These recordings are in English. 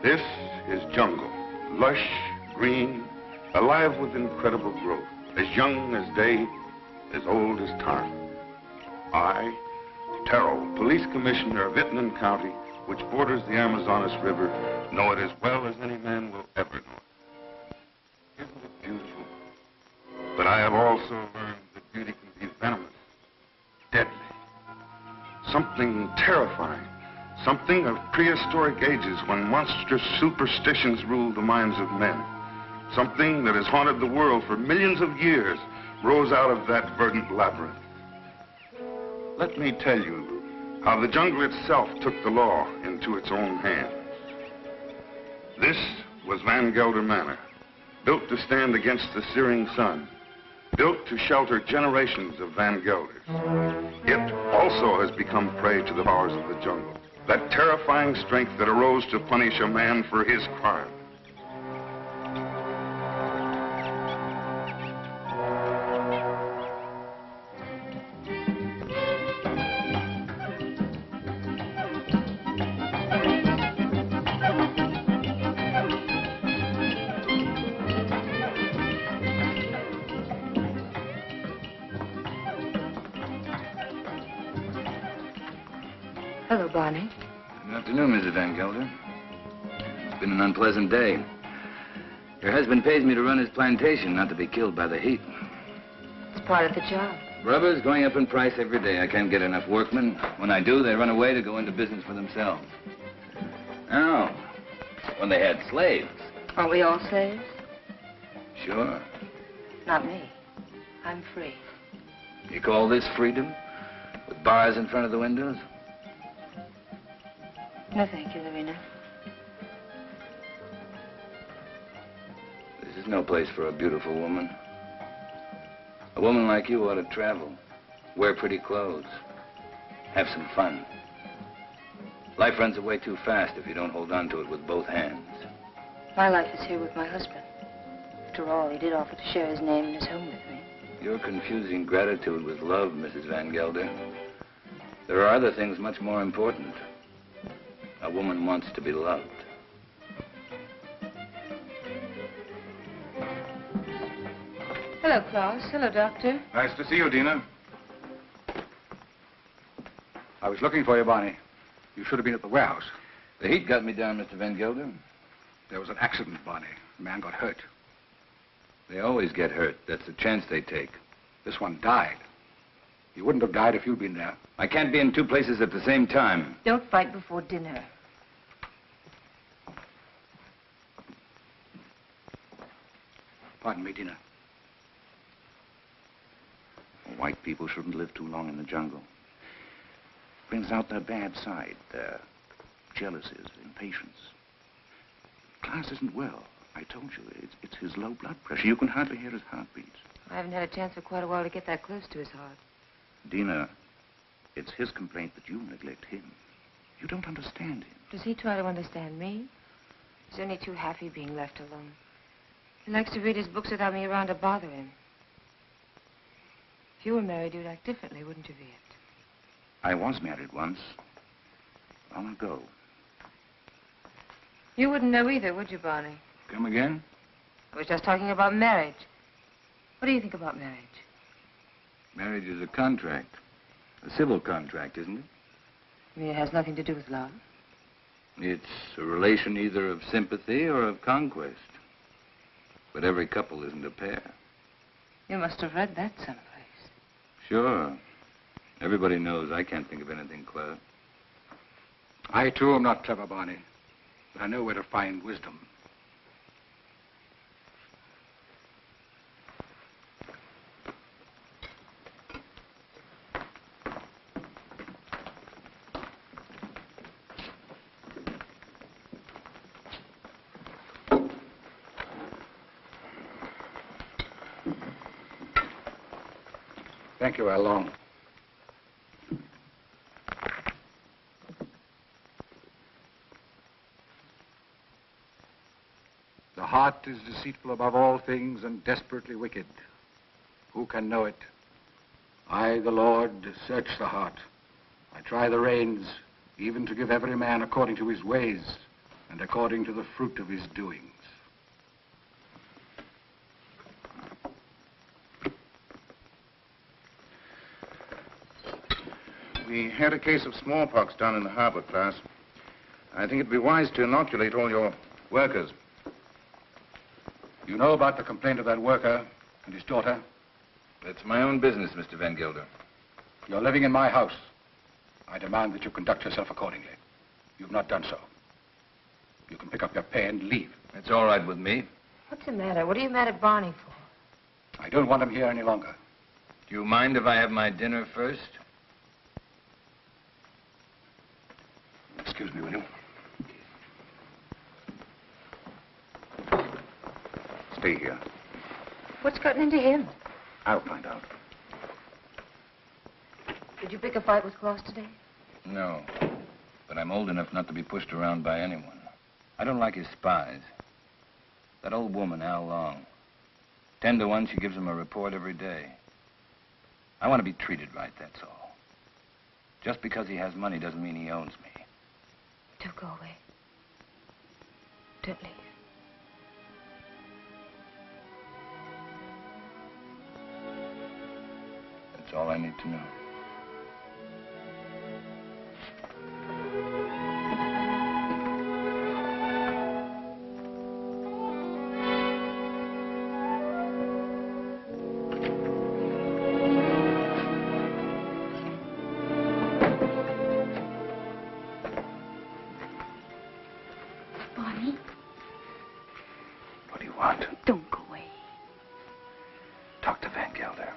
This is jungle, lush, green, alive with incredible growth, as young as day, as old as time. I, Terrell, police commissioner of Itnan County, which borders the Amazonas River, know it as well as any man will ever know it. Isn't it beautiful? But I have also learned that beauty can be venomous, deadly, something terrifying. Something of prehistoric ages when monstrous superstitions ruled the minds of men. Something that has haunted the world for millions of years rose out of that verdant labyrinth. Let me tell you how the jungle itself took the law into its own hands. This was Van Gelder Manor, built to stand against the searing sun, built to shelter generations of Van Gelders. It also has become prey to the powers of the jungle. That terrifying strength that arose to punish a man for his crime. Hello, Barney. Good afternoon, Mrs. Van Gelder. It's been an unpleasant day. Your husband pays me to run his plantation, not to be killed by the heat. It's part of the job. Rubber's going up in price every day. I can't get enough workmen. When I do, they run away to go into business for themselves. Oh, when they had slaves. Aren't we all slaves? Sure. Not me. I'm free. You call this freedom? With bars in front of the windows? No, thank you, Lorena. This is no place for a beautiful woman. A woman like you ought to travel, wear pretty clothes, have some fun. Life runs away too fast if you don't hold on to it with both hands. My life is here with my husband. After all, he did offer to share his name and his home with me. You're confusing gratitude with love, Mrs. Van Gelder. There are other things much more important. A woman wants to be loved. Hello, Klaus. Hello, Doctor. Nice to see you, Dina. I was looking for you, Barney. You should have been at the warehouse. The heat got me down, Mr. Van Gelder. There was an accident, Barney. A man got hurt. They always get hurt. That's the chance they take. This one died. He wouldn't have died if you'd been there. I can't be in two places at the same time. Don't fight before dinner. Pardon me, Dina. White people shouldn't live too long in the jungle. Brings out their bad side, their jealousies, impatience. Klaus isn't well. I told you, it's his low blood pressure. You can hardly hear his heartbeats. I haven't had a chance for quite a while to get that close to his heart. Dina, it's his complaint that you neglect him. You don't understand him. Does he try to understand me? He's only too happy being left alone. He likes to read his books without me around to bother him. If you were married, you'd act differently, wouldn't you, Viet? I was married once. Long ago. You wouldn't know either, would you, Barney? Come again? I was just talking about marriage. What do you think about marriage? Marriage is a contract. A civil contract, isn't it? You mean it has nothing to do with love? It's a relation either of sympathy or of conquest. But every couple isn't a pair. You must have read that someplace. Sure. Everybody knows I can't think of anything clever. I, too, am not clever, Barney. But I know where to find wisdom. Thank you, Along. The heart is deceitful above all things and desperately wicked. Who can know it? I, the Lord, search the heart. I try the reins, even to give every man according to his ways and according to the fruit of his doings. We had a case of smallpox down in the harbor, class. I think it'd be wise to inoculate all your workers. You know about the complaint of that worker and his daughter? It's my own business, Mr. Van Gelder. You're living in my house. I demand that you conduct yourself accordingly. You've not done so. You can pick up your pay and leave. It's all right with me. What's the matter? What are you mad at Barney for? I don't want him here any longer. Do you mind if I have my dinner first? Excuse me, will you? Stay here. What's gotten into him? I'll find out. Did you pick a fight with Claus today? No. But I'm old enough not to be pushed around by anyone. I don't like his spies. That old woman, Al Long. 10 to 1, she gives him a report every day. I want to be treated right, that's all. Just because he has money doesn't mean he owns me. Don't go away. Don't leave. That's all I need to know. Barney, What do you want? don't go away. Talk to Van Gelder.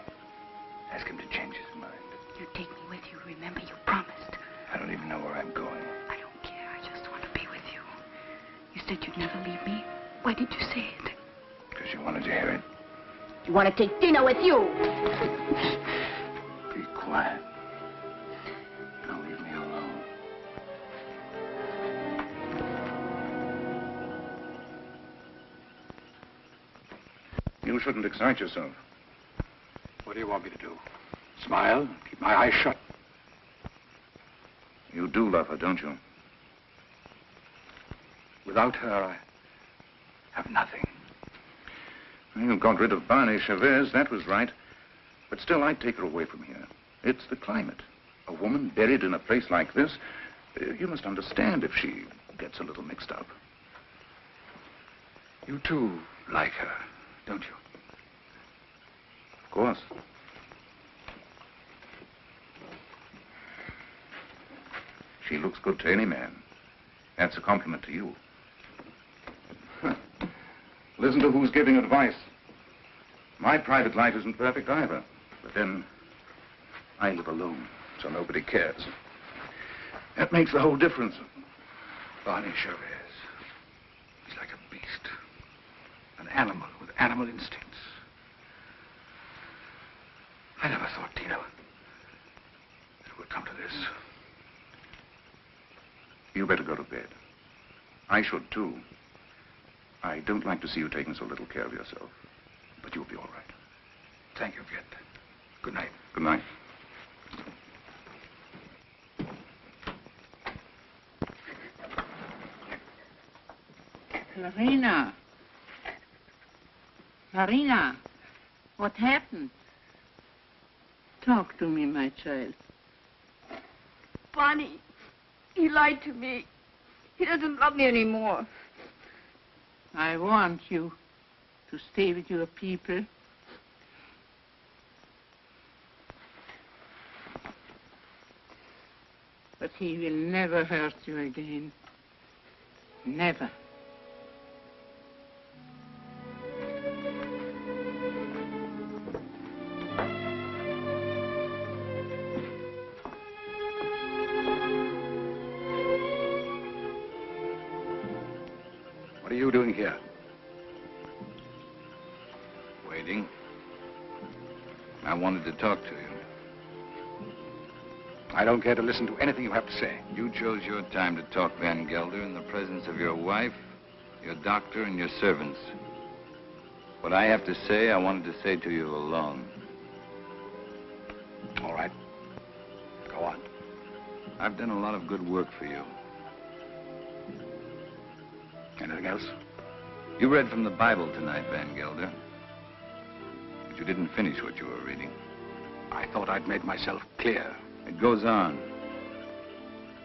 Ask him to change his mind. You take me with you. Remember, you promised. I don't even know where I'm going. I don't care. I just want to be with you. You said you'd never leave me. Why did you say it? Because you wanted to hear it. You want to take dinner with you. Be quiet. Now leave me alone. You shouldn't excite yourself. What do you want me to do? Smile? Keep my eyes shut? You do love her, don't you? Without her, I have nothing. You got rid of Barney Chavez, that was right. But still, I'd take her away from here. It's the climate. A woman buried in a place like this, you must understand if she gets a little mixed up. You too like her, don't you? Of course. She looks good to any man. That's a compliment to you. Listen to who's giving advice. My private life isn't perfect either. But then, I live alone, so nobody cares. That makes the whole difference. Barney Chavez. He's like a beast. An animal with animal instincts. I never thought, Tina, it would come to this. You better go to bed. I should, too. I don't like to see you taking so little care of yourself. But you'll be all right. Thank you, Kit. Good night. Good night. Marina. Marina, what happened? Talk to me, my child. Barney, he lied to me. He doesn't love me anymore. I want you to stay with your people. But he will never hurt you again. Never. What are you doing here? Waiting. I wanted to talk to you. I don't care to listen to anything you have to say. You chose your time to talk, Van Gelder, in the presence of your wife, your doctor, and your servants. What I have to say, I wanted to say to you alone. All right. Go on. I've done a lot of good work for you. Anything else? You read from the Bible tonight, Van Gelder. But you didn't finish what you were reading. I thought I'd made myself clear. It goes on.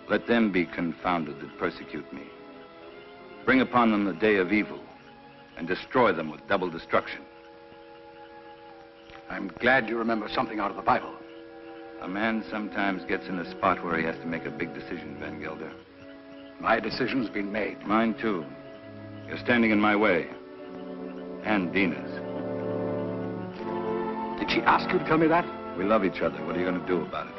Let them be confounded that persecute me. Bring upon them the day of evil, and destroy them with double destruction. I'm glad you remember something out of the Bible. A man sometimes gets in a spot where he has to make a big decision, Van Gelder. My decision's been made. Mine, too. You're standing in my way. And Dina's. Did she ask you to tell me that? We love each other. What are you going to do about it?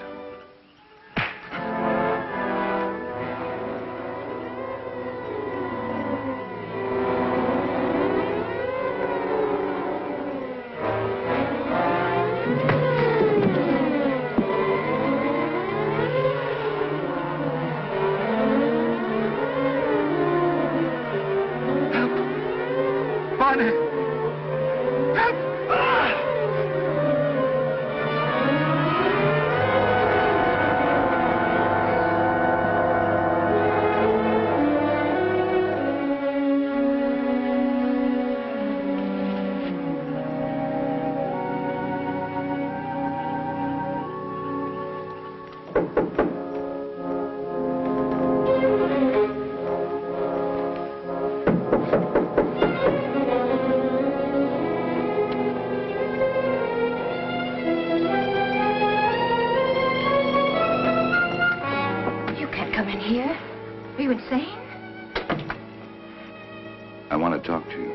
I want to talk to you.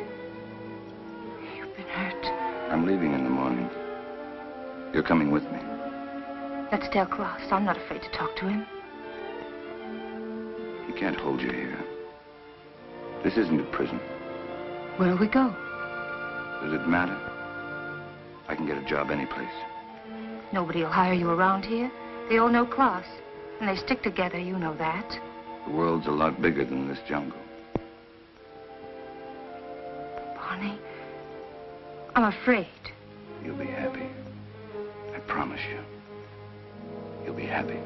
You've been hurt. I'm leaving in the morning. You're coming with me. Let's tell Klaus. I'm not afraid to talk to him. He can't hold you here. This isn't a prison. Where'll we go? Does it matter? I can get a job anyplace. Nobody will hire you around here. They all know Klaus. And they stick together, you know that. The world's a lot bigger than this jungle. Barney, I'm afraid. You'll be happy. I promise you. You'll be happy.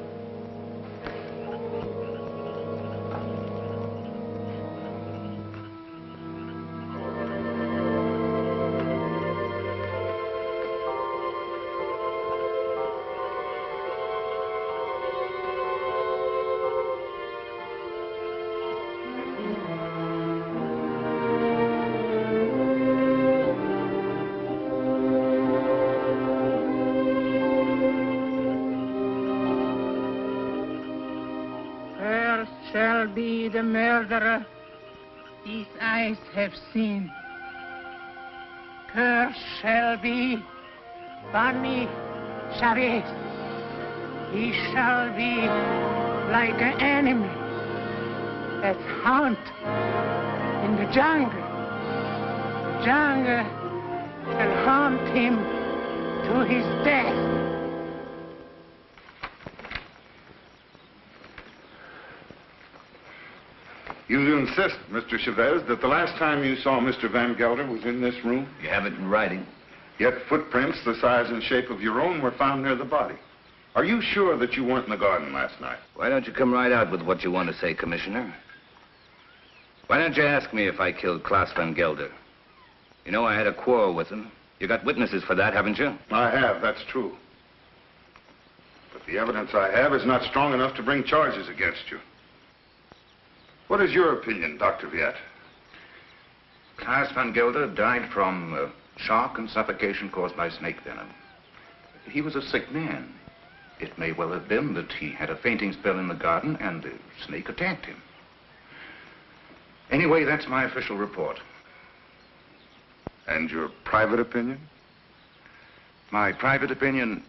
Be the murderer these eyes have seen. Cursed shall be Barney Chavez. He shall be like an enemy that hunt in the jungle. The jungle shall hunt him to his death. You insist, Mr. Chavez, that the last time you saw Mr. Van Gelder was in this room? You have it in writing. Yet footprints the size and shape of your own were found near the body. Are you sure that you weren't in the garden last night? Why don't you come right out with what you want to say, Commissioner? Why don't you ask me if I killed Klaus Van Gelder? You know I had a quarrel with him. You got witnesses for that, haven't you? I have, that's true. But the evidence I have is not strong enough to bring charges against you. What is your opinion, Dr. Viet? Klaus Van Gelder died from shock and suffocation caused by snake venom. He was a sick man. It may well have been that he had a fainting spell in the garden and the snake attacked him. Anyway, that's my official report. And your private opinion? My private opinion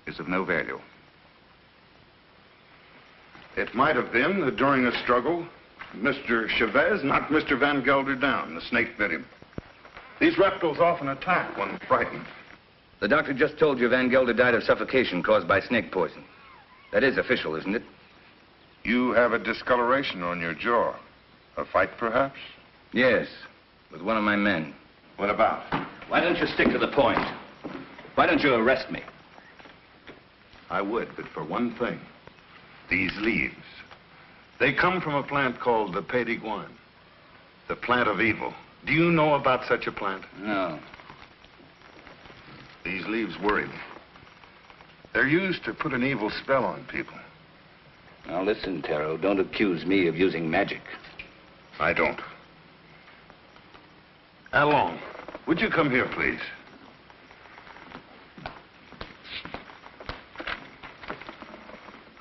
is of no value. It might have been that during a struggle, Mr. Chavez knocked Mr. Van Gelder down. The snake bit him. These reptiles often attack when frightened. The doctor just told you Van Gelder died of suffocation caused by snake poison. That is official, isn't it? You have a discoloration on your jaw. A fight, perhaps? Yes, with one of my men. What about? Why don't you stick to the point? Why don't you arrest me? I would, but for one thing. These leaves. They come from a plant called the Pied d'Iguane, the plant of evil. Do you know about such a plant? No. These leaves worry me. They're used to put an evil spell on people. Now listen, Taro, don't accuse me of using magic. I don't. Along, would you come here, please?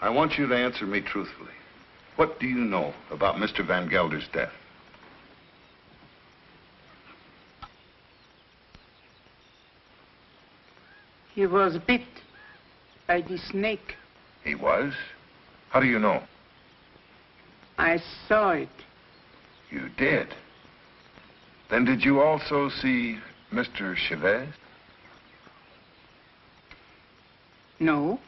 I want you to answer me truthfully. What do you know about Mr. Van Gelder's death? He was bit by the snake. He was? How do you know? I saw it. You did? Then did you also see Mr. Chavez? No.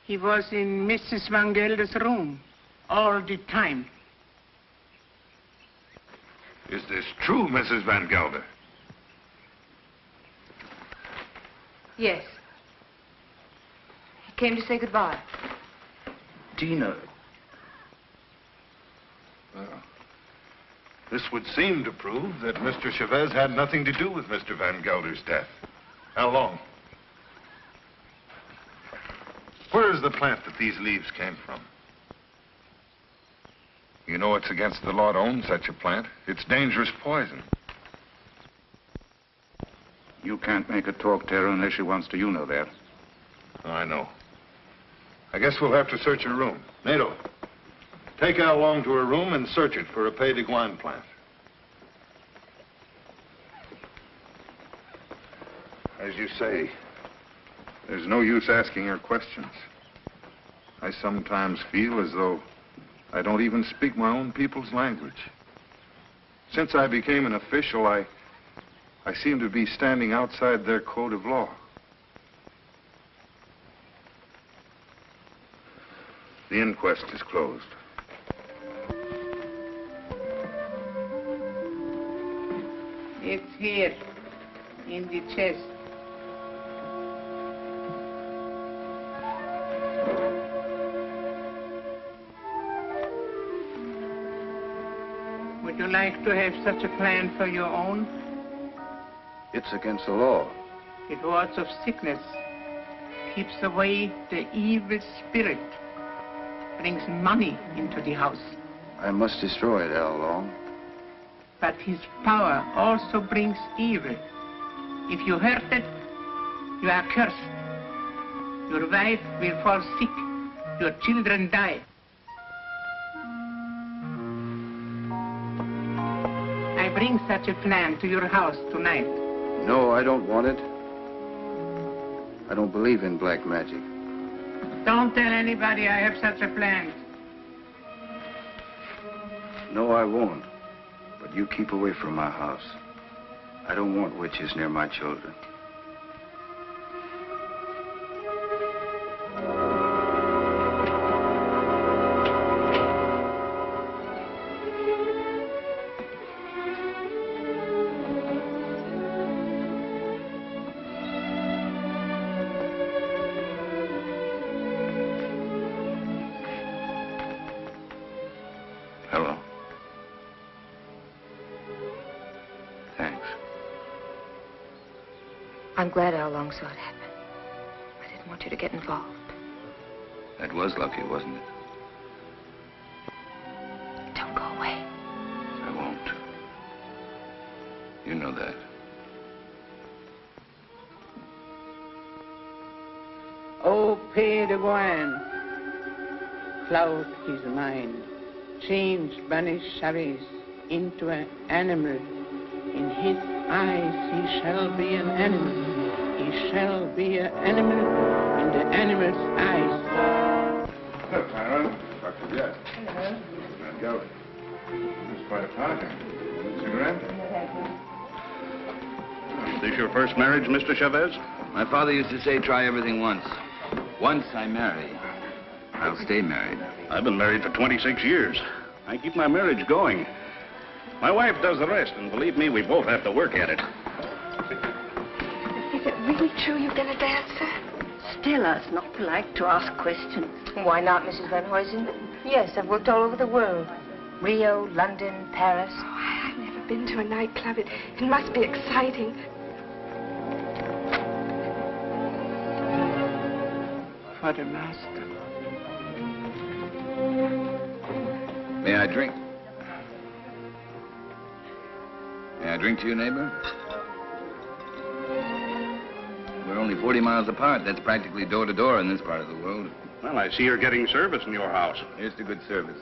He was in Mrs. Van Gelder's room all the time. Is this true, Mrs. Van Gelder? Yes. He came to say goodbye. Dina. Well, this would seem to prove that Mr. Chavez had nothing to do with Mr. Van Gelder's death. How long? Where is the plant that these leaves came from? You know it's against the law to own such a plant. It's dangerous poison. You can't make her talk, Tara, unless she wants to. You know that. I know. I guess we'll have to search her room. Nato, take Al along to her room and search it for a Pied d'Iguane plant. As you say, there's no use asking her questions. I sometimes feel as though I don't even speak my own people's language. Since I became an official, I seem to be standing outside their code of law. The inquest is closed. It's here, in the chest. Would you like to have such a plan for your own? It's against the law. It wards off sickness, keeps away the evil spirit, brings money into the house. I must destroy it, Al Long. But his power also brings evil. If you hurt it, you are cursed. Your wife will fall sick. Your children die. I bring such a plan to your house tonight. No, I don't want it. I don't believe in black magic. Don't tell anybody I have such a plan. No, I won't. But you keep away from my house. I don't want witches near my children. Hello. Thanks. I'm glad Al Long saw it happen. I didn't want you to get involved. That was lucky, wasn't it? Don't go away. I won't. You know that. Oh, Pied d'Iguane, cloud his mind, change banish Chavez into an animal. In his eyes he shall be an animal. He shall be an animal in the animal's eyes. Hello, Tara. Dr. Jett. Hello. Van Gelder. It's quite a party. Cigarette? Is this your first marriage, Mr. Chavez? My father used to say, try everything once. Once I marry, I'll stay married. I've been married for 26 years. I keep my marriage going. My wife does the rest, and believe me, we both have to work at it. Is it really true you've been a dancer? Stella, it's not polite to ask questions. Why not, Mrs. Van Huysen? Yes, I've worked all over the world. Rio, London, Paris. Oh, I've never been to a nightclub. It must be exciting. For the master. May I drink? May I drink to you, neighbor? We're only 40 miles apart. That's practically door to door in this part of the world. Well, I see you're getting service in your house. Here's to good service.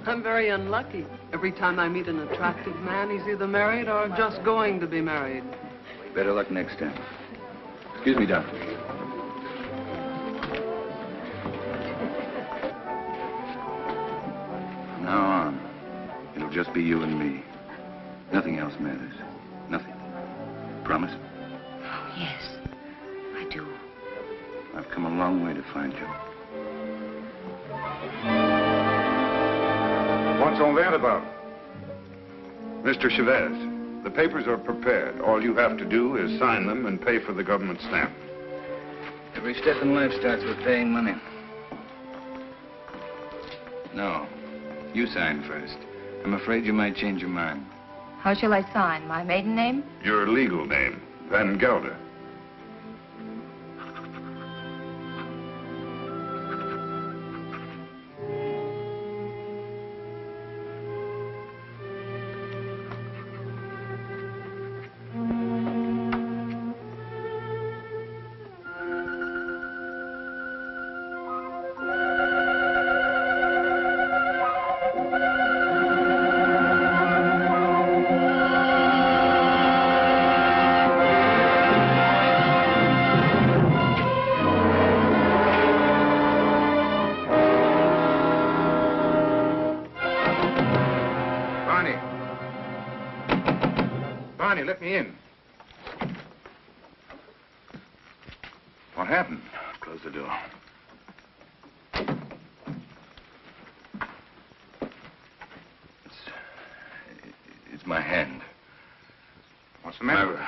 I'm very unlucky. Every time I meet an attractive man, he's either married or just going to be married. Better luck next time. Excuse me, doctor. From now on, it'll just be you and me. Nothing else matters. Nothing. Promise? Oh, yes, I do. I've come a long way to find you. What's all that about? Mr. Chavez, the papers are prepared. All you have to do is sign them and pay for the government stamp. Every step in life starts with paying money. No, you sign first. I'm afraid you might change your mind. How shall I sign? My maiden name? Your legal name, Van Gelder. Barney, let me in. What happened? Close the door. It's my hand. What's the matter?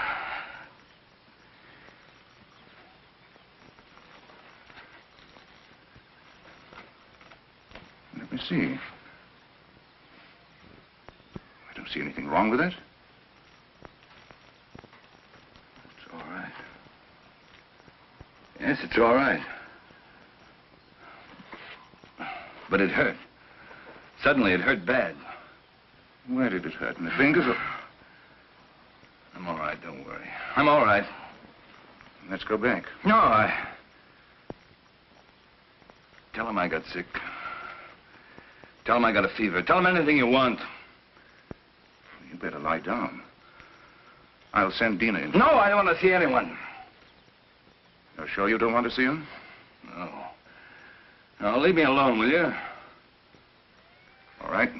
Let me see. I don't see anything wrong with it. It's all right. Yes, it's all right. But it hurt. Suddenly, it hurt bad. Where did it hurt? In the fingers or... I'm all right, don't worry. I'm all right. Let's go back. No, Tell him I got sick. Tell him I got a fever. Tell him anything you want. You better lie down. I'll send Dina in. No, I don't want to see anyone. You're sure you don't want to see him? No. No, leave me alone, will you? All right.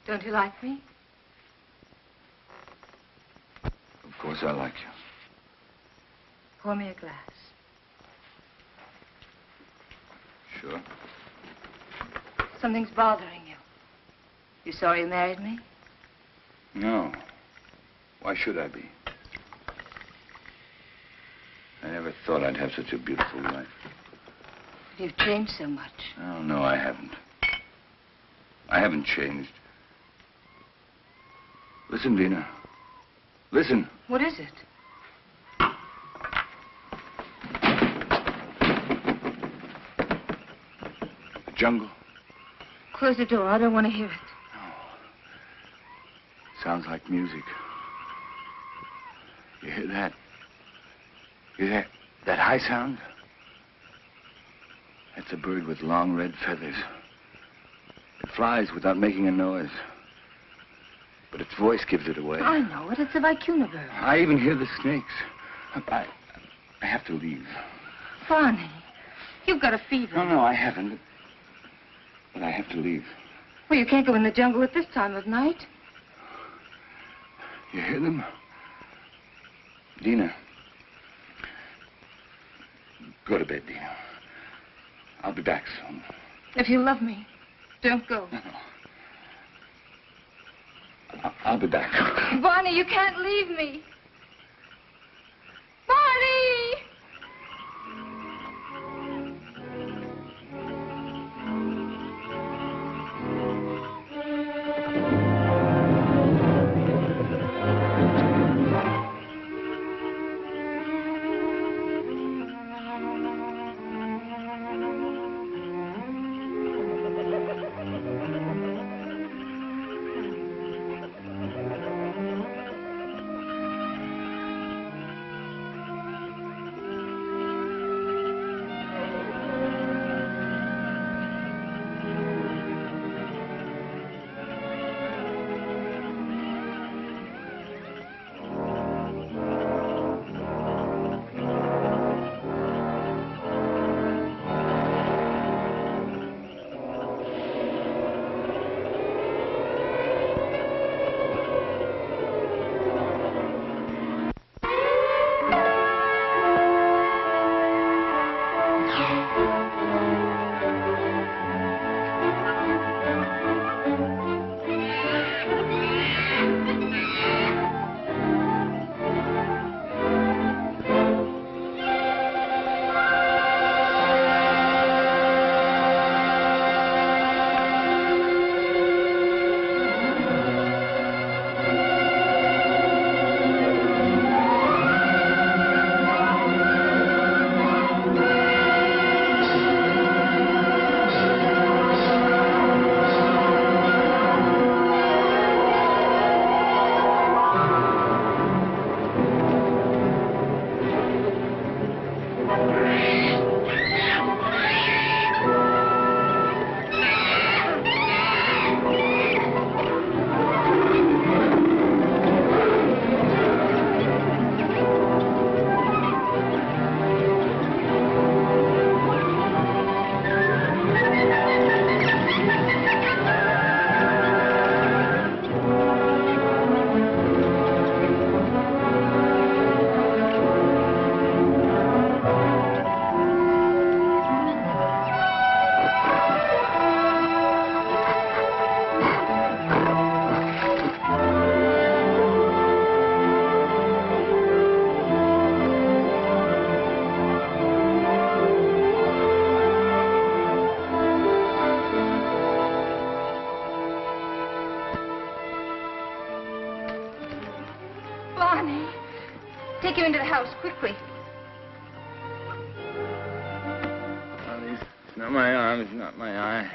Don't you like me? Of course I like you. Pour me a glass. Sure. Something's bothering you. You sorry you married me? No. Why should I be? I never thought I'd have such a beautiful life. But you've changed so much. Oh, no, I haven't. I haven't changed. Listen, Dina. Listen. What is it? The jungle. Close the door. I don't want to hear it. Sounds like music. You hear that? You hear that high sound? That's a bird with long red feathers. It flies without making a noise. But its voice gives it away. I know it. It's the vicuna bird. I even hear the snakes. I have to leave. Barney, you've got a fever. No, I haven't. But I have to leave. Well, you can't go in the jungle at this time of night. You hear them? Dina. Go to bed, Dina. I'll be back soon. If you love me, don't go. No. I'll be back. Barney, you can't leave me. Barney! Barney, take him into the house, quickly. It's not my arm, it's not my eye.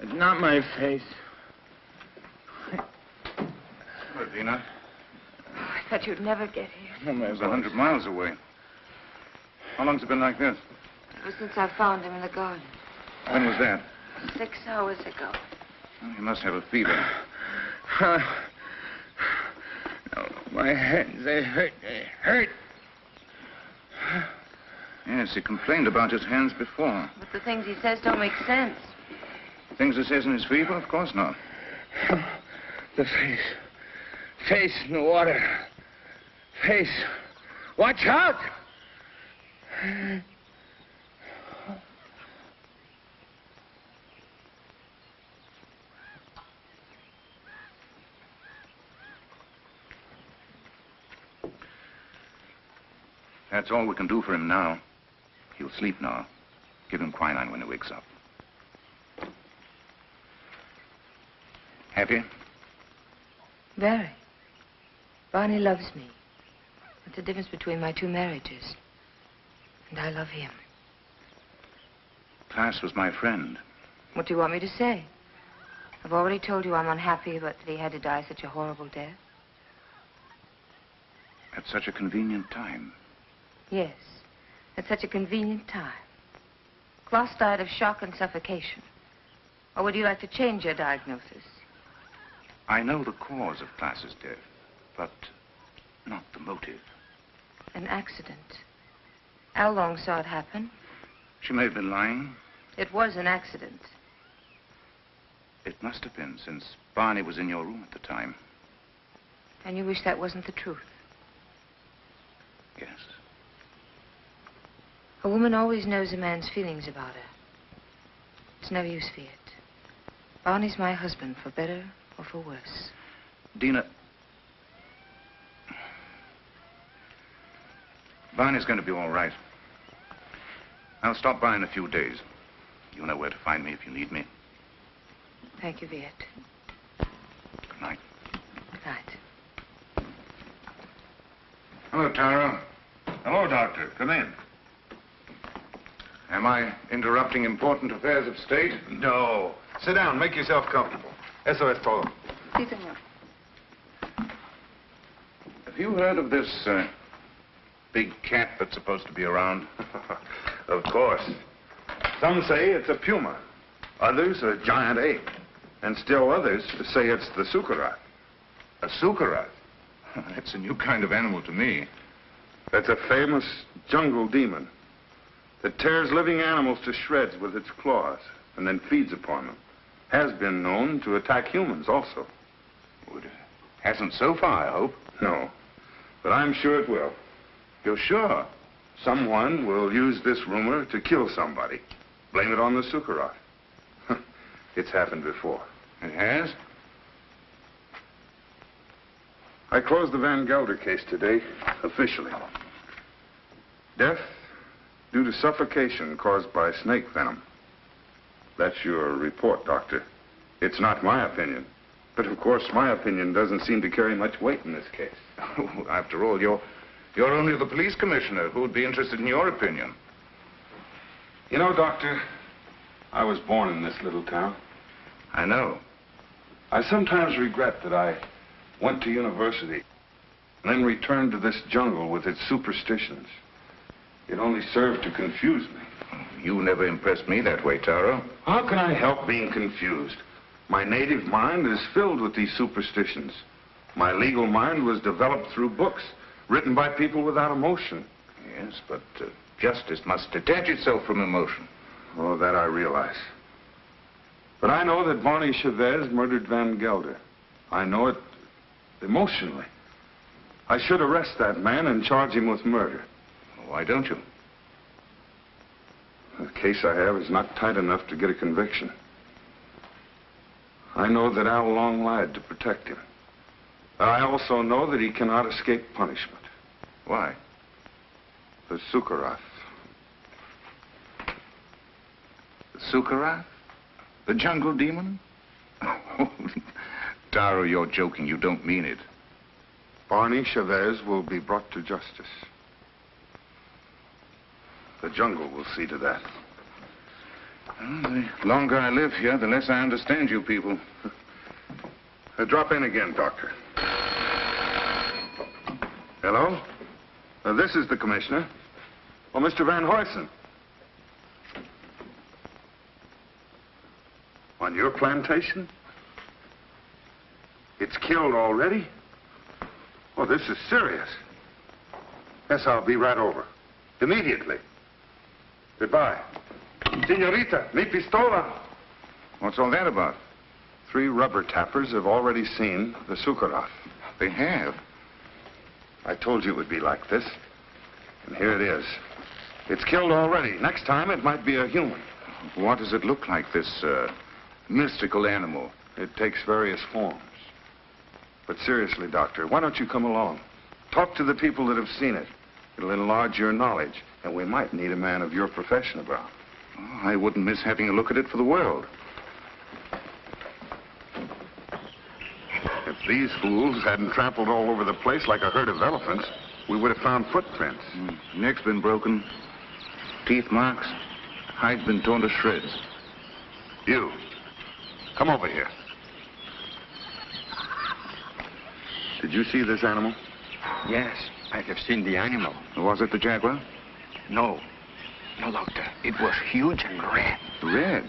It's not my face. Hello, Dina. I thought you'd never get here. Oh, my It's 100 miles away. How long's it been like this? Ever since I found him in the garden. When was that? 6 hours ago. Well, you must have a fever. No, my hands, they hurt. They hurt. Yes, he complained about his hands before. But the things he says don't make sense. Things he says in his fever? Of course not. The face. Face in the water. Face. Watch out! That's all we can do for him now. He'll sleep now. Give him quinine when he wakes up. Happy? Very. Barney loves me. That's the difference between my 2 marriages. And I love him. Klaas was my friend. What do you want me to say? I've already told you I'm unhappy, but that he had to die such a horrible death. At such a convenient time. Yes, at such a convenient time. Klaas died of shock and suffocation. Or would you like to change your diagnosis? I know the cause of Klaas's death, but not the motive. An accident. Al Long saw it happen. She may have been lying. It was an accident. It must have been, since Barney was in your room at the time. And you wish that wasn't the truth? Yes. A woman always knows a man's feelings about her. It's no use, Viet. Barney's my husband, for better or for worse. Dina, Barney's going to be all right. I'll stop by in a few days. You know where to find me if you need me. Thank you, Viet. Good night. Good night. Hello, Tara. Hello, Doctor. Come in. Am I interrupting important affairs of state? No. Sit down. Make yourself comfortable. Eso es todo. Sí, señor. Have you heard of this big cat that's supposed to be around? Of course. Some say it's a puma. Others a giant ape. And still others say it's the sukarat. A sukarat? That's a new kind of animal to me. That's a famous jungle demon that tears living animals to shreds with its claws and then feeds upon them. Has been known to attack humans also. Well, it hasn't so far, I hope. No, but I'm sure it will. You're sure? Someone will use this rumor to kill somebody. Blame it on the sukarat. It's happened before. It has? I closed the Van Gelder case today, officially. Death due to suffocation caused by snake venom. That's your report, Doctor. It's not my opinion. But of course, my opinion doesn't seem to carry much weight in this case. After all, you're only the police commissioner. Who would be interested in your opinion? You know, Doctor, I was born in this little town. I know. I sometimes regret that I went to university and then returned to this jungle with its superstitions. It only served to confuse me. You never impressed me that way, Taro. How can I help being confused? My native mind is filled with these superstitions. My legal mind was developed through books written by people without emotion. Yes, but justice must detach itself from emotion. Oh, that I realize. But I know that Barney Chavez murdered Van Gelder. I know it emotionally. I should arrest that man and charge him with murder. Why don't you? The case I have is not tight enough to get a conviction. I know that Al Long lied to protect him. I also know that he cannot escape punishment. Why? The Sukarat. The Sukarat? The jungle demon? Taro, you're joking. You don't mean it. Barney Chavez will be brought to justice. The jungle will see to that. Well, the longer I live here, the less I understand you people. Drop in again, Doctor. Hello? This is the commissioner. Oh, Mr. Van Huysen. On your plantation? It's killed already? Oh, this is serious. Yes, I'll be right over. Immediately. Goodbye. Senorita, mi pistola. What's all that about? 3 rubber tappers have already seen the Sukarat. They have? I told you it would be like this. And here it is. It's killed already. Next time, it might be a human. What does it look like, this mystical animal? It takes various forms. But seriously, Doctor, why don't you come along? Talk to the people that have seen it. It'll enlarge your knowledge, and we might need a man of your profession about. Oh, I wouldn't miss having a look at it for the world. If these fools hadn't trampled all over the place like a herd of elephants, we would have found footprints. Neck's been broken, teeth marks, hide's been torn to shreds. You, come over here. Did you see this animal? Yes, I have seen the animal. Was it the jaguar? No. No, Doctor. It was huge and red. Red?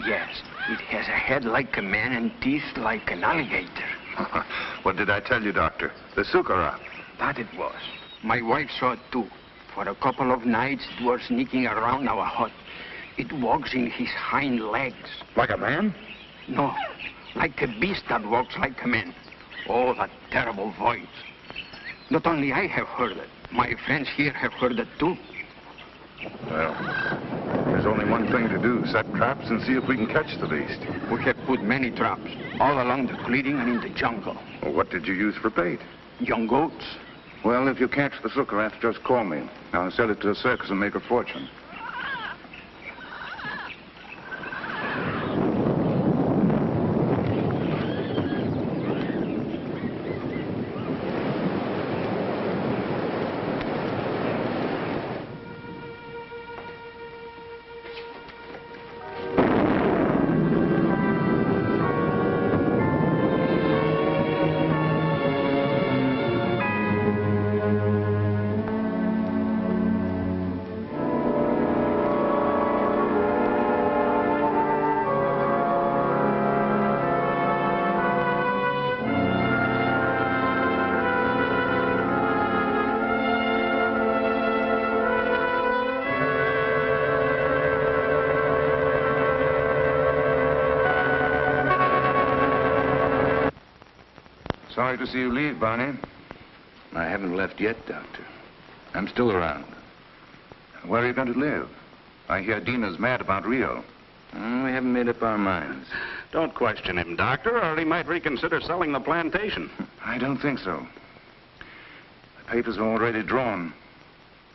Yes. It has a head like a man and teeth like an alligator. What did I tell you, Doctor? The sukara. That it was. My wife saw it too. For a couple of nights, it was sneaking around our hut. It walks in his hind legs. Like a man? No, like a beast that walks like a man. Oh, that terrible voice. Not only I have heard it, my friends here have heard it too. Well, there's only one thing to do. Set traps and see if we can catch the beast. We have put many traps, all along the clearing and in the jungle. Well, what did you use for bait? Young goats. Well, if you catch the sukarat, just call me. I'll sell it to a circus and make a fortune. Sorry to see you leave, Barney. I haven't left yet, Doctor. I'm still around. Where are you going to live? I hear Dina's mad about Rio. We haven't made up our minds. Don't question him, Doctor, or he might reconsider selling the plantation. I don't think so. The papers are already drawn.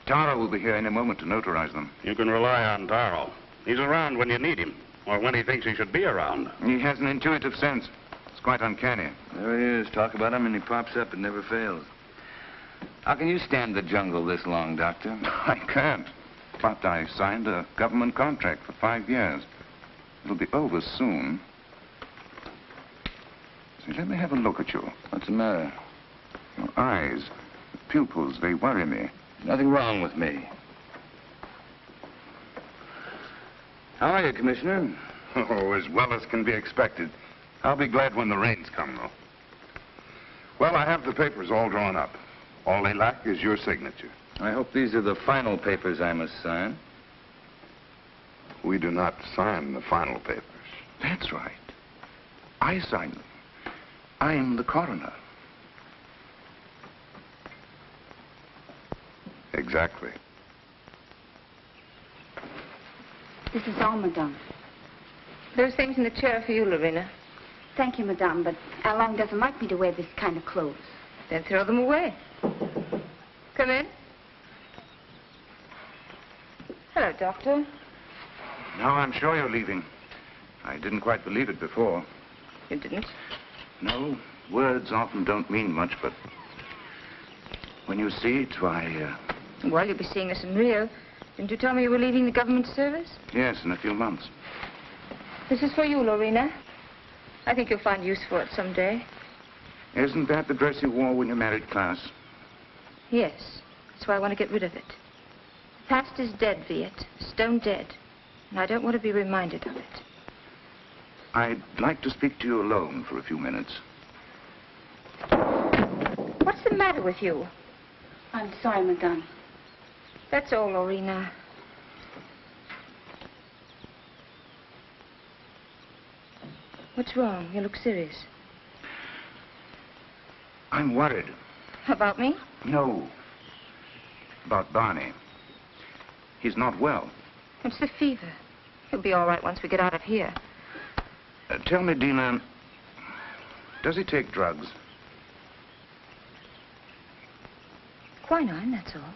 Tara will be here any moment to notarize them. You can rely on Taro. He's around when you need him, or when he thinks he should be around. He has an intuitive sense. It's quite uncanny. There he is. Talk about him and he pops up. It never fails. How can you stand the jungle this long, Doctor? I can't. But I signed a government contract for 5 years. It'll be over soon. See, let me have a look at you. What's the matter? Your eyes, the pupils, they worry me. Nothing wrong with me. How are you, Commissioner? Oh, as well as can be expected. I'll be glad when the rains come, though. Well, I have the papers all drawn up. All they lack is your signature. I hope these are the final papers I must sign. We do not sign the final papers. That's right. I sign them. I'm the coroner. Exactly. This is all, madame. Those things in the chair are for you, Lorena. Thank you, madame, but Alain doesn't like me to wear this kind of clothes. Then throw them away. Come in. Hello, Doctor. Now I'm sure you're leaving. I didn't quite believe it before. You didn't? No, words often don't mean much, but when you see it, why, Well, you'll be seeing us in Rio. Didn't you tell me you were leaving the government service? yes, in a few months. This is for you, Lorena. I think you'll find use for it someday. Isn't that the dress you wore when you married Klaus? Yes. That's why I want to get rid of it. The past is dead, Viet. Stone dead. And I don't want to be reminded of it. I'd like to speak to you alone for a few minutes. What's the matter with you? I'm sorry, madame. That's all, Lorena. What's wrong? You look serious. I'm worried. About me? No. About Barney. He's not well. It's the fever. He'll be all right once we get out of here. Tell me, Dina, does he take drugs? Quinine, that's all.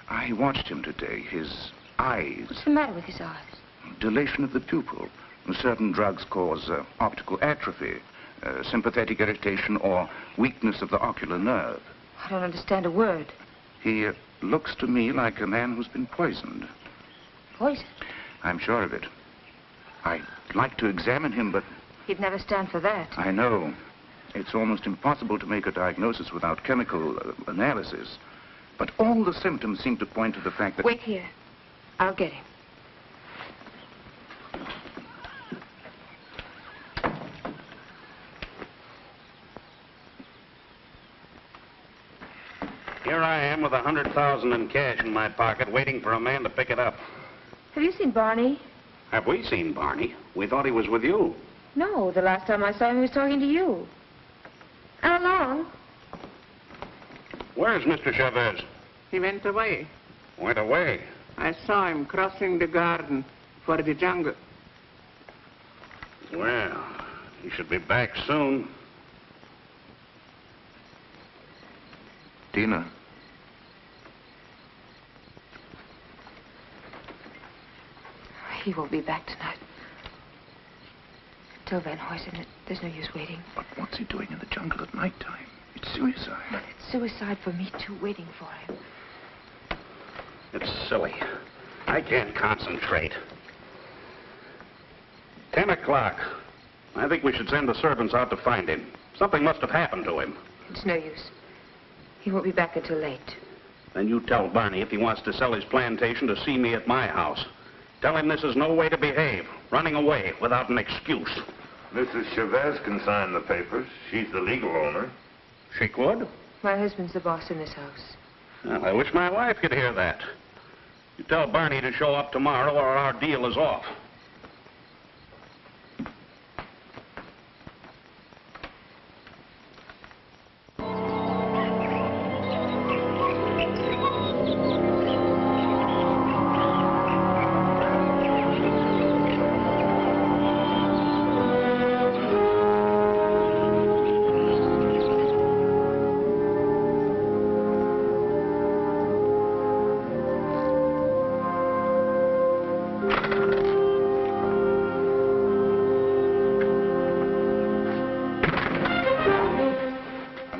I watched him today. His eyes. What's the matter with his eyes? Dilation of the pupil. Certain drugs cause optical atrophy, sympathetic irritation, or weakness of the ocular nerve. I don't understand a word. He looks to me like a man who's been poisoned. Poison? I'm sure of it. I'd like to examine him, but... He'd never stand for that. I know. It's almost impossible to make a diagnosis without chemical analysis. But all the symptoms seem to point to the fact that... Wait here. I'll get him. Here I am with 100,000 in cash in my pocket, waiting for a man to pick it up. Have you seen Barney? Have we seen Barney? We thought he was with you. No, the last time I saw him, he was talking to you. How long? Where's Mr. Chavez? He went away. Went away. I saw him crossing the garden for the jungle. Well, he should be back soon. Tina. He won't be back tonight. Tell Van Huysen there's no use waiting. But what's he doing in the jungle at night time? It's suicide. But it's suicide for me, too, waiting for him. It's silly. I can't concentrate. 10 o'clock. I think we should send the servants out to find him. Something must have happened to him. It's no use. He won't be back until late. Then you tell Barney if he wants to sell his plantation to see me at my house. Tell him this is no way to behave, running away without an excuse. Mrs. Chavez can sign the papers. She's the legal owner. She could? My husband's the boss in this house. Well, I wish my wife could hear that. You tell Barney to show up tomorrow or our deal is off.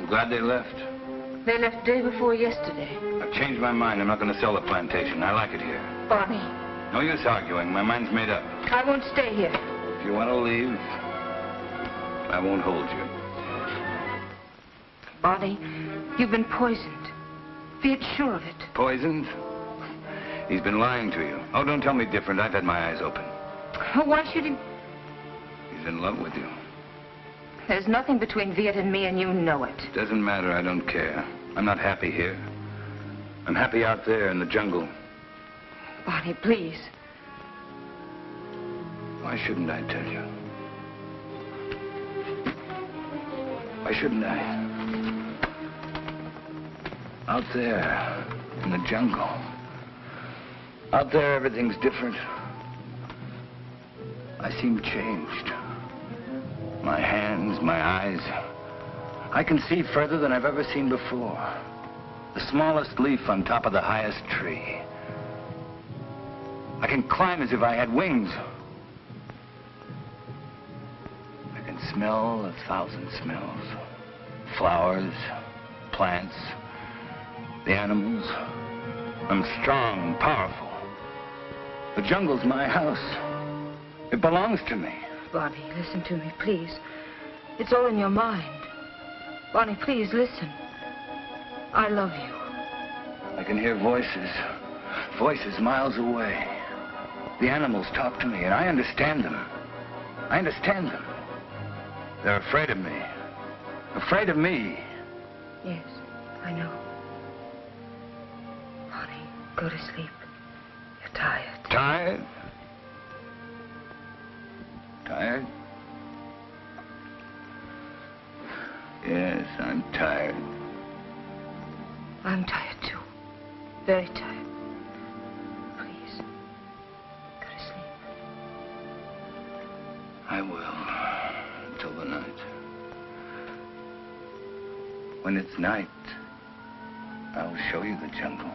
Glad they left. They left day before yesterday. I've changed my mind. I'm not going to sell the plantation. I like it here. Barney. No use arguing. My mind's made up. I won't stay here. If you want to leave, I won't hold you. Barney, you've been poisoned. Be sure of it. Poisoned? He's been lying to you. Oh, don't tell me different. I've had my eyes open. Why should he? He's in love with you. There's nothing between Viet and me, and you know it. Doesn't matter. I don't care. I'm not happy here. I'm happy out there in the jungle. Barney, please. Why shouldn't I tell you? Why shouldn't I? Out there in the jungle. Out there, everything's different. I seem changed. My hands, my eyes. I can see further than I've ever seen before. The smallest leaf on top of the highest tree. I can climb as if I had wings. I can smell 1,000 smells. Flowers, plants, the animals. I'm strong and powerful. The jungle's my house. It belongs to me. Barney, listen to me, please. It's all in your mind. Barney, please, listen. I love you. I can hear voices. Voices miles away. The animals talk to me, and I understand them. I understand them. They're afraid of me. Afraid of me. Yes, I know. Barney, go to sleep. You're tired. Tired? Tired? Yes, I'm tired. I'm tired, too. Very tired. Please, go to sleep. I will, until the night. When it's night, I'll show you the jungle.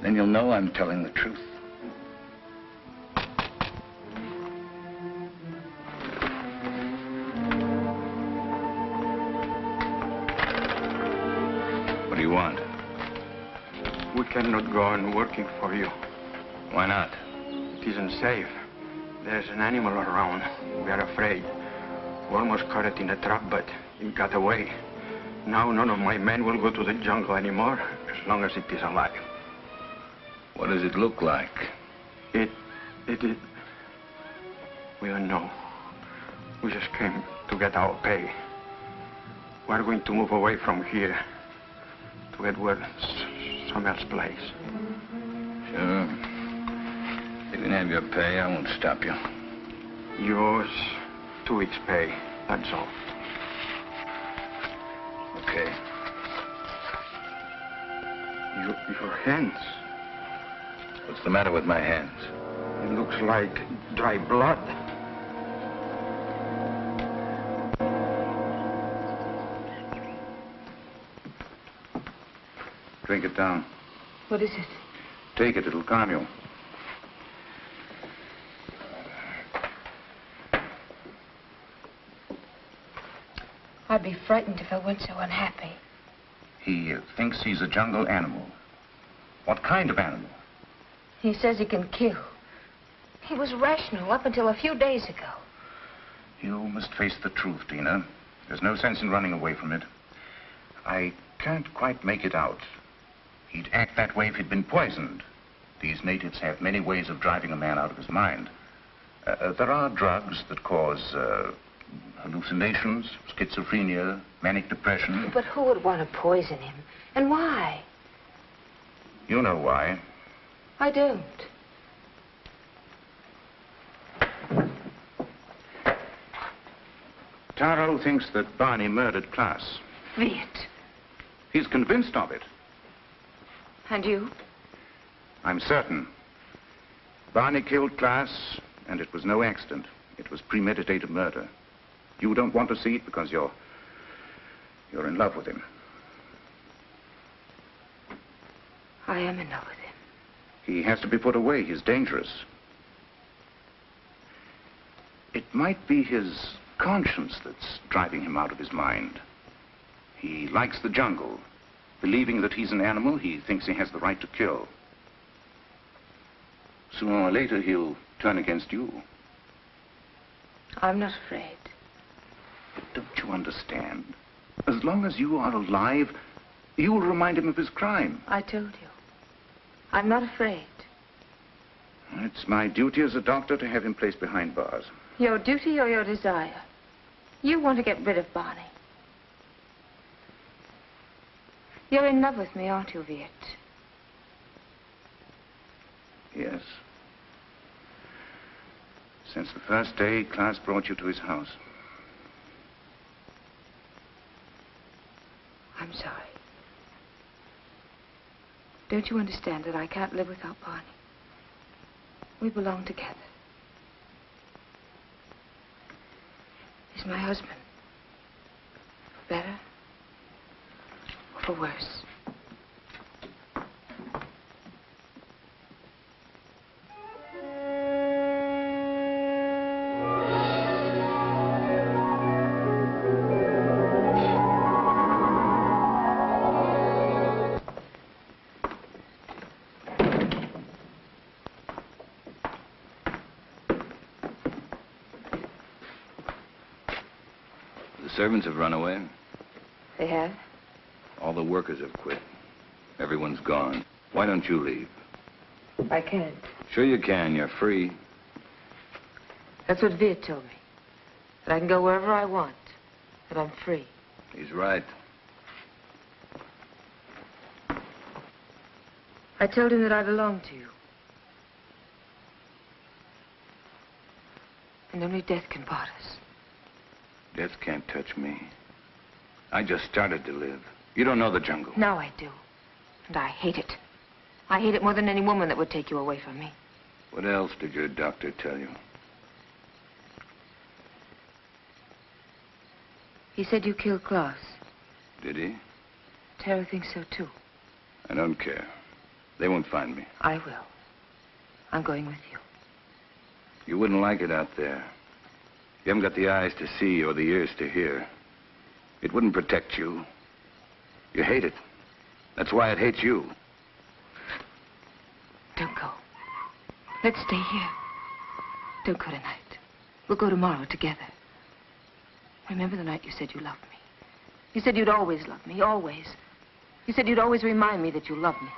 Then you'll know I'm telling the truth. What do you want? We cannot go on working for you. Why not? It isn't safe. There's an animal around. We are afraid. We almost caught it in a trap, but it got away. Now none of my men will go to the jungle anymore, as long as it is alive. What does it look like? It is... We don't know. We just came to get our pay. We're going to move away from here. to Edward Sommer's place. Sure. You can have your pay. I won't stop you. Yours, 2 weeks' pay. That's all. Okay. Your hands. What's the matter with my hands? It looks like dry blood. Drink it down. What is it? Take it, it'll calm you. I'd be frightened if I weren't so unhappy. He thinks he's a jungle animal. What kind of animal? He says he can kill. He was rational up until a few days ago. You must face the truth, Dina. There's no sense in running away from it. I can't quite make it out. He'd act that way if he'd been poisoned. These natives have many ways of driving a man out of his mind. There are drugs that cause hallucinations, schizophrenia, manic depression. But who would want to poison him? And why? You know why. I don't. Taro thinks that Barney murdered Klaas. Viet. He's convinced of it. And you? I'm certain. Barney killed Klaas, and it was no accident. It was premeditated murder. You don't want to see it because you're in love with him. I am in love with him. He has to be put away. He's dangerous. It might be his conscience that's driving him out of his mind. He likes the jungle. Believing that he's an animal, he thinks he has the right to kill. Sooner or later, he'll turn against you. I'm not afraid. But don't you understand? As long as you are alive, you'll remind him of his crime. I told you. I'm not afraid. It's my duty as a doctor to have him placed behind bars. Your duty or your desire? You want to get rid of Barney. You're in love with me, aren't you, Viet? Yes. Since the first day Klaas brought you to his house. I'm sorry. Don't you understand that I can't live without Barney? We belong together. He's my husband. For better or for worse. The servants have run away. They have? All the workers have quit. Everyone's gone. Why don't you leave? I can't. Sure you can. You're free. That's what Viet told me. That I can go wherever I want. That I'm free. He's right. I told him that I belonged to you. And only death can part us. Death can't touch me. I just started to live. You don't know the jungle. Now I do. And I hate it. I hate it more than any woman that would take you away from me. What else did your doctor tell you? He said you killed Klaas. Did he? Tara thinks so, too. I don't care. They won't find me. I will. I'm going with you. You wouldn't like it out there. You haven't got the eyes to see or the ears to hear. It wouldn't protect you. You hate it. That's why it hates you. Don't go. Let's stay here. Don't go tonight. We'll go tomorrow together. Remember the night you said you loved me? You said you'd always love me, always. You said you'd always remind me that you loved me.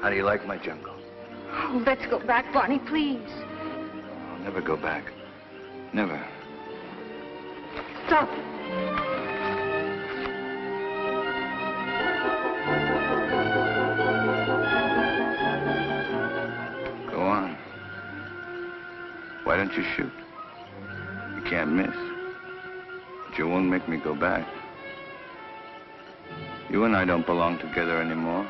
How do you like my jungle? Oh, let's go back, Barney, please. I'll never go back. Never. Stop. Go on. Why don't you shoot? You can't miss. But you won't make me go back. You and I don't belong together anymore.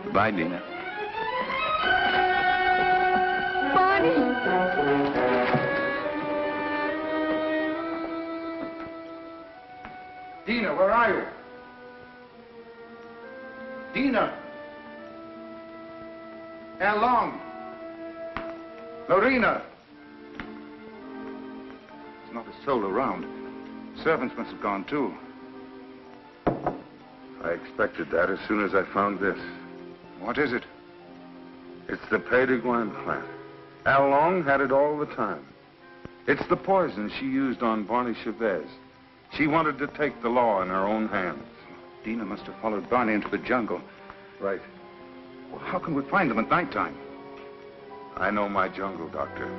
Goodbye, Dina. Barney! Dina, where are you? Dina! How long? Lorena! There's not a soul around. Servants must have gone too. I expected that as soon as I found this. What is it? It's the Pays de Guin plant. Al Long had it all the time. It's the poison she used on Barney Chavez. She wanted to take the law in her own hands. Dina must have followed Barney into the jungle. Right. Well, how can we find them at nighttime? I know my jungle, Doctor.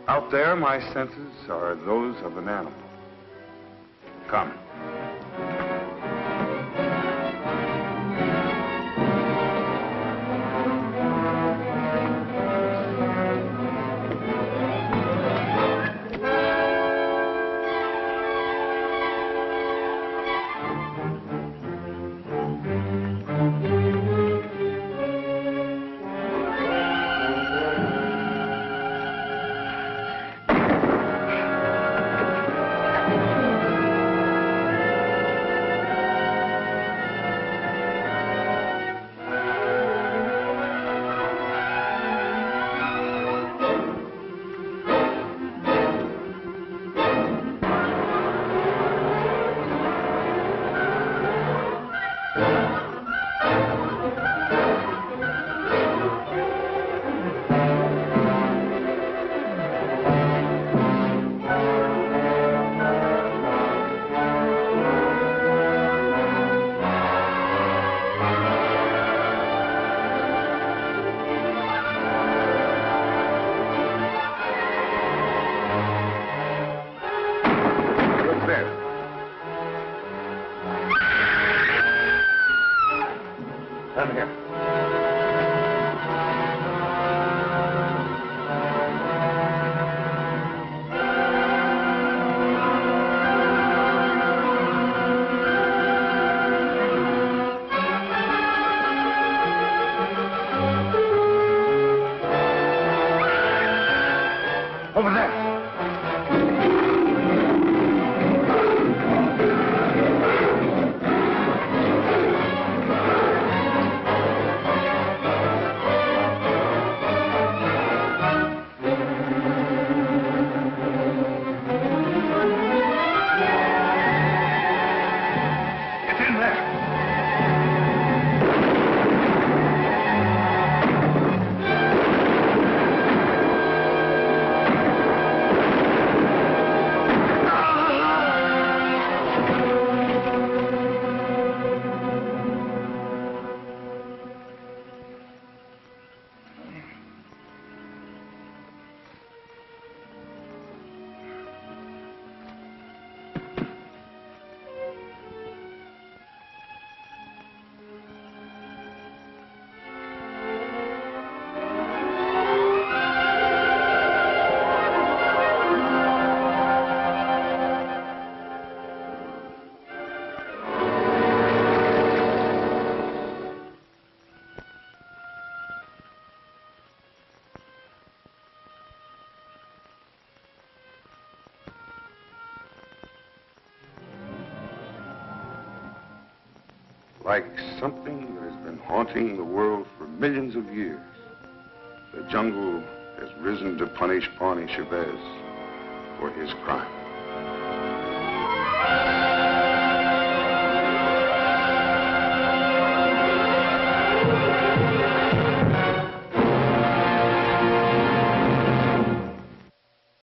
Out there, my senses are those of an animal. Come. Come here. Over there. Like something that has been haunting the world for millions of years, the jungle has risen to punish Barney Chavez for his crime.